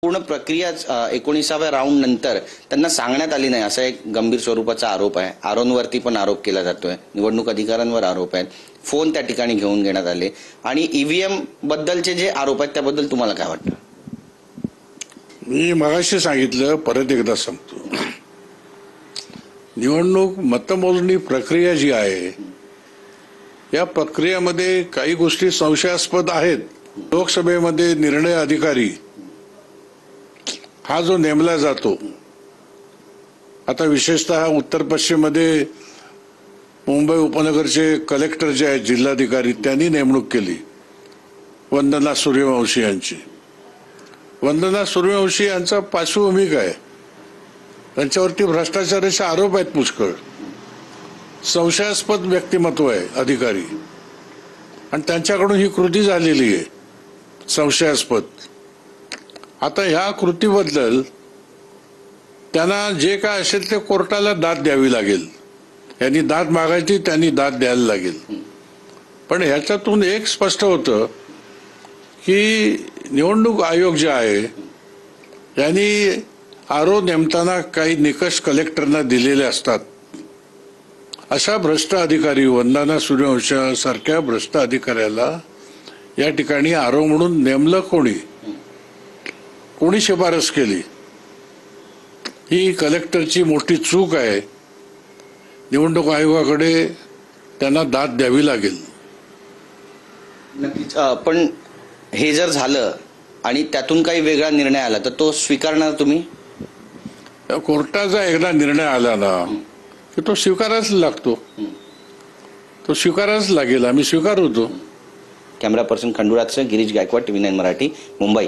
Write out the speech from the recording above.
पूर्ण प्रक्रिया 19व्या राऊंड नंतर त्यांना सांगण्यात आली नाही असा एक गंभीर स्वरूपाचा आरोप आहे। आरोनवरती पण आरोप केला जातोय, निवडणूक अधिकाऱ्यांवर आरोप आहेत, फोन त्या ठिकाणी घेऊन घेण्यात आले आणि ईव्हीएम बद्दलचे जे आरोप आहेत त्याबद्दल तुम्हाला काय वाटतं? मी मगाशी सांगितलं, परत एकदा सांगतो, निवडणूक मतमोजणी प्रक्रिया जी आहे या प्रक्रियेमध्ये काही गोष्टी संशयास्पद आहेत। लोकसभेमध्ये निर्णय अधिकारी हा जो नेमला जातो, आता विशेषतः उत्तर पश्चिम मध्ये मुंबई उपनगरचे कलेक्टर जे आहेत जिल्हाधिकारी त्यांनी नेमणूक केली वंदना सूर्यवंशी यांची। वंदना सूर्यवंशी यांचा पार्श्वभूमी काय, त्यांच्यावरती भ्रष्टाचाराचे आरोप आहेत पुष्कळ, संशयास्पद व्यक्तिमत्व आहे अधिकारी आणि त्यांच्याकडून ही कृती झालेली आहे संशयास्पद। आता ह्या कृतीबद्दल त्यांना जे काय असेल ते कोर्टाला दाद द्यावी लागेल। यांनी दाद मागायची, त्यांनी दाद द्यायला लागेल। पण ह्याच्यातून एक स्पष्ट होतं की निवडणूक आयोग जे आहे यांनी आरो नेमताना काही निकष कलेक्टरना दिलेले असतात। अशा भ्रष्ट अधिकारी वंदना सूर्यवंशीसारख्या भ्रष्ट अधिकाऱ्याला या ठिकाणी आरो म्हणून नेमलं कोणी शिफारस केली, ही कलेक्टरची मोठी चूक आहे। निवडणूक आयोगाकडे त्यांना दाद द्यावी लागेल। नक्कीच, पण हे जर झालं आणि त्यातून काही वेगळा निर्णय आला तर तो स्वीकारणार तुम्ही? कोर्टाचा एकदा निर्णय आला ना की तो स्वीकारायच लागतो, तो स्वीकारायच लागेल। आम्ही स्वीकारतो। कॅमेरा पर्सन खंडुराजसह गिरीश गायकवाड, TV9 मराठी, मुंबई।